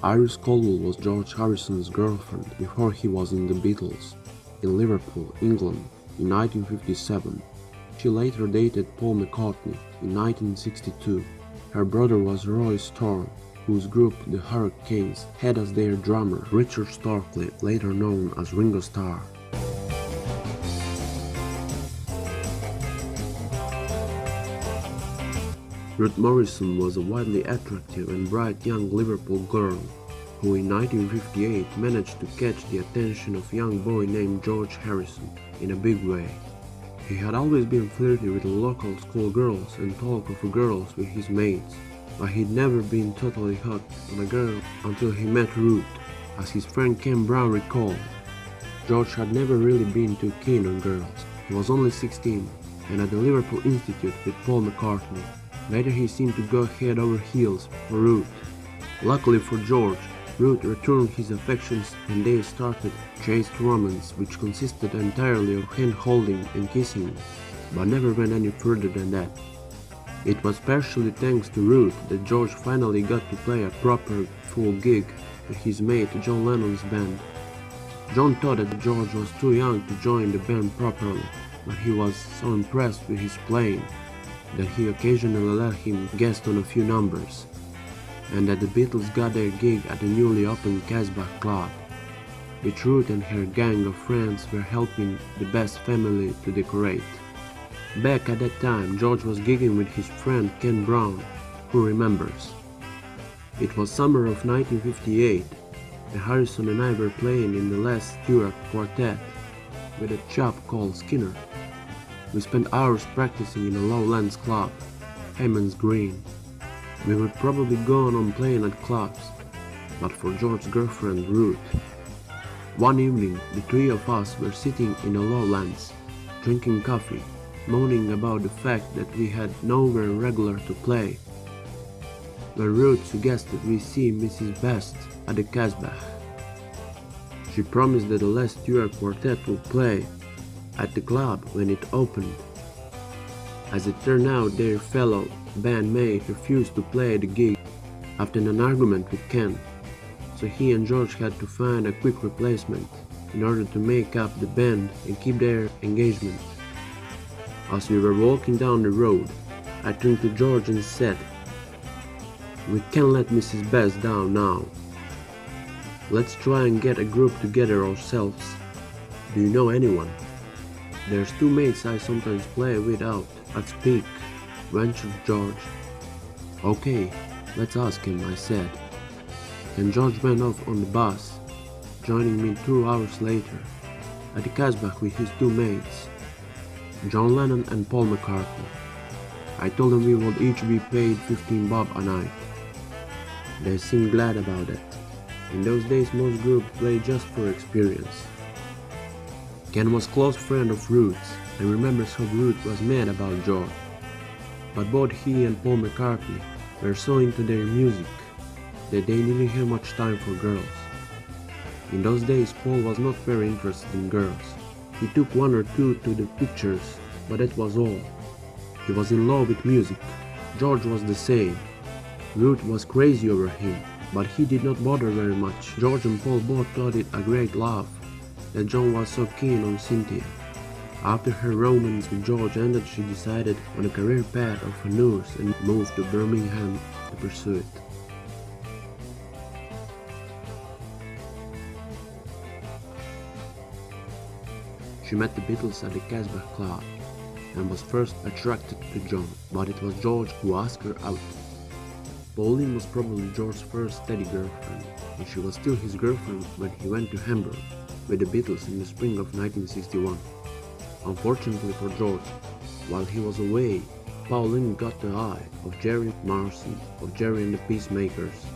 Iris Colwell was George Harrison's girlfriend before he was in the Beatles, in Liverpool, England, in 1957. She later dated Paul McCartney in 1962. Her brother was Roy Storm, whose group The Hurricanes had as their drummer Richard Starkey, later known as Ringo Starr. Ruth Morrison was a widely attractive and bright young Liverpool girl who in 1958 managed to catch the attention of a young boy named George Harrison in a big way. He had always been flirty with the local school girls and talk of girls with his mates, but he'd never been totally hooked on a girl until he met Ruth. As his friend Ken Brown recalled, George had never really been too keen on girls. He was only 16 and at the Liverpool Institute with Paul McCartney. Later he seemed to go head over heels for Ruth. Luckily for George, Ruth returned his affections and they started chaste romance which consisted entirely of hand-holding and kissing, but never went any further than that. It was partially thanks to Ruth that George finally got to play a proper full gig with his mate John Lennon's band. John thought that George was too young to join the band properly, but he was so impressed with his playing that he occasionally let him guest on a few numbers, and that the Beatles got their gig at the newly opened Casbah Club, which Ruth and her gang of friends were helping the Best family to decorate. Back at that time, George was gigging with his friend Ken Brown, who remembers. It was summer of 1958, and Harrison and I were playing in the Les Stewart Quartet with a chap called Skinner. We spent hours practicing in a Lowlands club, Hammond's Green. We would probably go on playing at clubs, but for George's girlfriend Ruth. One evening, the three of us were sitting in a Lowlands, drinking coffee, moaning about the fact that we had nowhere regular to play, when Ruth suggested we see Mrs. Best at the Casbah. She promised that the Les Stewart Quartet would play at the club when it opened. As it turned out, their fellow bandmate refused to play the gig after an argument with Ken, so he and George had to find a quick replacement in order to make up the band and keep their engagement. As we were walking down the road, I turned to George and said, "We can't let Mrs. Best down now. Let's try and get a group together ourselves. Do you know anyone?" "There's two mates I sometimes play with out at Speak," ventured George. "Okay, let's ask him," I said. And George went off on the bus, joining me 2 hours later at the Casbah with his two mates, John Lennon and Paul McCartney. I told them we would each be paid 15 bob a night. They seemed glad about it. In those days most groups played just for experience. Ken was a close friend of Ruth's and remembers how Ruth was mad about George, but both he and Paul McCartney were so into their music that they didn't have much time for girls. In those days Paul was not very interested in girls. He took one or two to the pictures, but that was all. He was in love with music. George was the same. Ruth was crazy over him, but he did not bother very much. George and Paul both thought it a great laugh that John was so keen on Cynthia. After her romance with George ended, she decided on a career path of a nurse and moved to Birmingham to pursue it. She met the Beatles at the Casbah Club and was first attracted to John, but it was George who asked her out. Pauline was probably George's first steady girlfriend, and she was still his girlfriend when he went to Hamburg with the Beatles in the spring of 1961. Unfortunately for George, while he was away, Pauline got the eye of Jerry Marsden of Jerry and the Peacemakers.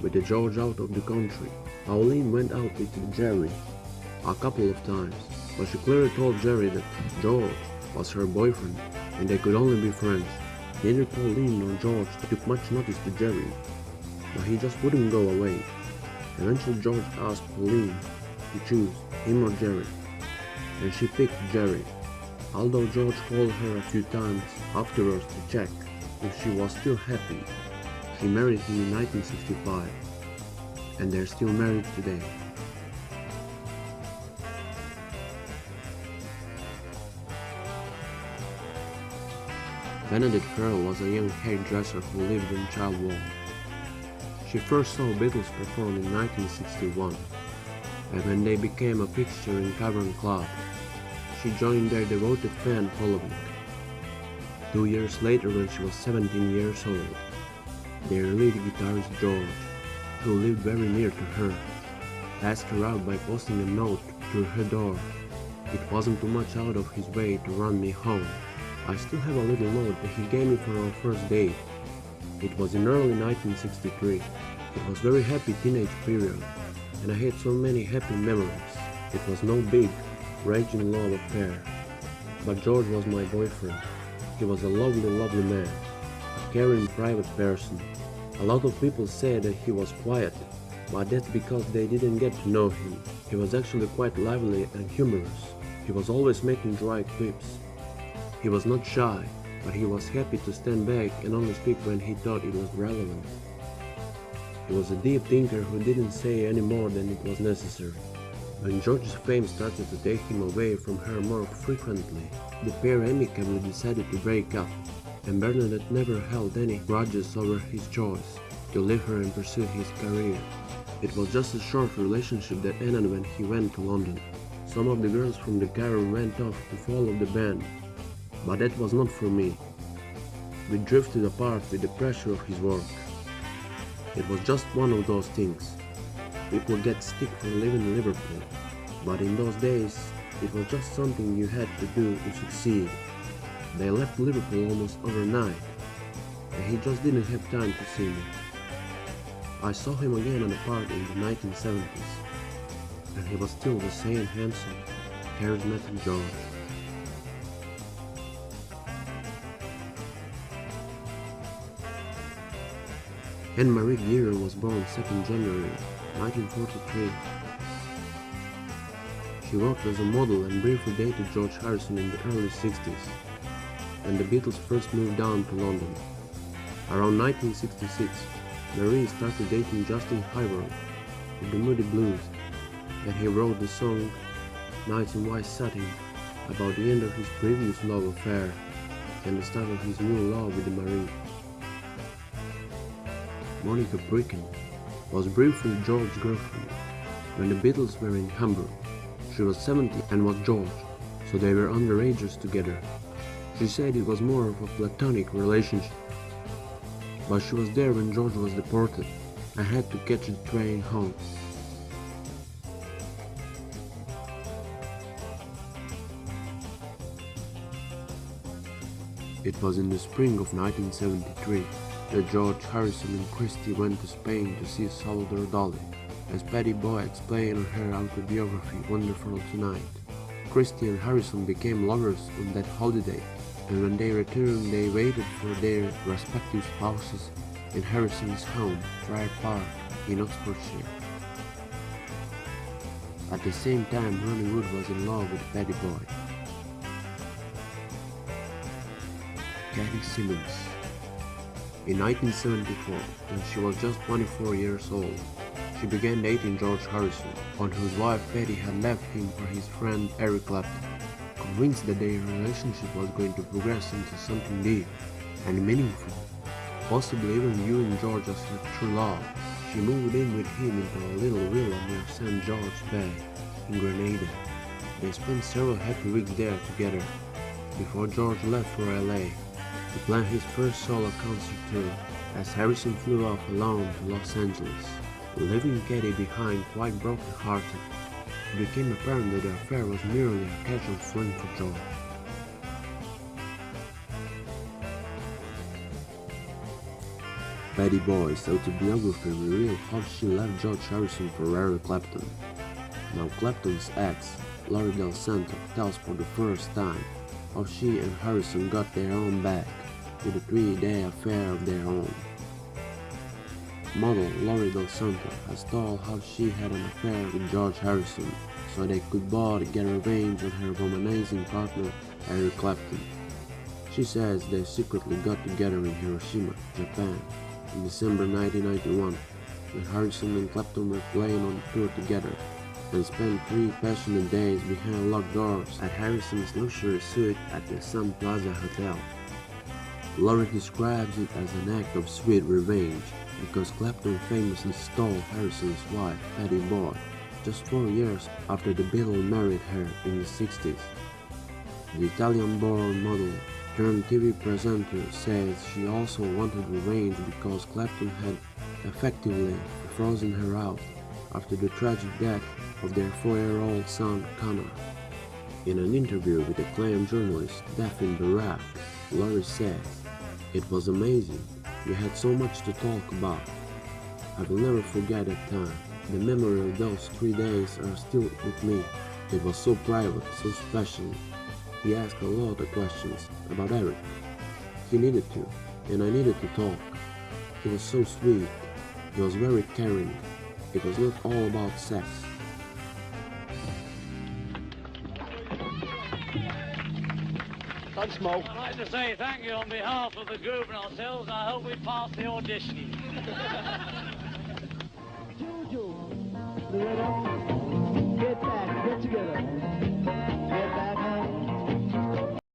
With the George out of the country, Pauline went out with Jerry a couple of times, but she clearly told Jerry that George was her boyfriend and they could only be friends. Neither Pauline nor George took much notice to Jerry, but he just wouldn't go away. Eventually George asked Pauline to choose him or Jerry, and she picked Jerry, although George called her a few times afterwards to check if she was still happy. She married him in 1965. and they're still married today. Benedict Farrell was a young hairdresser who lived in Chilwell. She first saw Beatles perform in 1961, and when they became a fixture in Cavern Club, she joined their devoted fan following. 2 years later, when she was 17 years old, their lead guitarist George, who lived very near to her, asked her out by posting a note to her door. It wasn't too much out of his way to run me home. I still have a little note that he gave me for our first date. It was in early 1963. It was very happy teenage period, and I had so many happy memories. It was no big, raging love affair, but George was my boyfriend. He was a lovely, lovely man, a caring private person. A lot of people said that he was quiet, but that's because they didn't get to know him. He was actually quite lively and humorous. He was always making dry quips. He was not shy, but he was happy to stand back and only speak when he thought it was relevant. He was a deep thinker who didn't say any more than it was necessary. When George's fame started to take him away from her more frequently, the pair amicably decided to break up, and Bernadette never held any grudges over his choice to leave her and pursue his career. It was just a short relationship that ended when he went to London. Some of the girls from the Cavern went off to follow the band, but that was not for me. We drifted apart with the pressure of his work. It was just one of those things. People get stick for living in Liverpool, but in those days, it was just something you had to do to succeed. They left Liverpool almost overnight, and he just didn't have time to see me. I saw him again at a party in the 1970s, and he was still the same handsome, charismatic George. Anne-Marie Geer was born 2nd January 1943. She worked as a model and briefly dated George Harrison in the early 60s, when the Beatles first moved down to London. Around 1966, Marie started dating Justin Hayward of the Moody Blues, and he wrote the song Nights in White Satin about the end of his previous love affair and the start of his new love with Marie. Monica Bricken was briefly George's girlfriend when the Beatles were in Hamburg. She was 70 and was George, so they were underagers together. She said it was more of a platonic relationship, but she was there when George was deported and had to catch a train home. It was in the spring of 1973 that George Harrison and Christy went to Spain to see Salvador Dali. As Pattie Boyd explained in her autobiography Wonderful Tonight, Christy and Harrison became lovers on that holiday, and when they returned they waited for their respective spouses in Harrison's home, Trier Park, in Oxfordshire. At the same time, Ronnie Wood was in love with Pattie Boyd. Katie Simmons. In 1974, when she was just 24 years old, she began dating George Harrison, on whose wife Pattie had left him for his friend Eric Clapton. Convinced that their relationship was going to progress into something deep and meaningful, possibly even viewing George as her true love, she moved in with him into a little villa near St. George's Bay in Grenada. They spent several happy weeks there together before George left for LA to plan his first solo concert tour, as Harrison flew off alone to Los Angeles, leaving Katie behind quite broken-hearted. It became apparent that the affair was merely a casual fling for George. Pattie Boyd's autobiography revealed how she left George Harrison for Eric Clapton. Now Clapton's ex, Laurie Del Santo, tells for the first time how she and Harrison got their own back with a 3-day affair of their own. Model Laurie Del Santo has told how she had an affair with George Harrison so they could both get revenge on her womanizing partner Eric Clapton. She says they secretly got together in Hiroshima, Japan in December 1991 when Harrison and Clapton were playing on tour together, and spent 3 passionate days behind locked doors at Harrison's luxury suite at the Sun Plaza Hotel. Laurie describes it as an act of sweet revenge, because Clapton famously stole Harrison's wife, Pattie Boyd, just 4 years after the Beatles married her in the 60s. The Italian-born model turned TV presenter says she also wanted revenge because Clapton had effectively frozen her out after the tragic death of their 4-year-old son Connor. In an interview with acclaimed journalist Daphne Barak, Laurie said, "It was amazing. We had so much to talk about. I will never forget that time. The memory of those 3 days are still with me. It was so private, so special." He asked a lot of questions about Eric. He needed to, and I needed to talk. He was so sweet. He was very caring. It was not all about sex. Don't smoke. I'd like to say thank you on behalf of the group and ourselves, and I hope we pass the auditioning.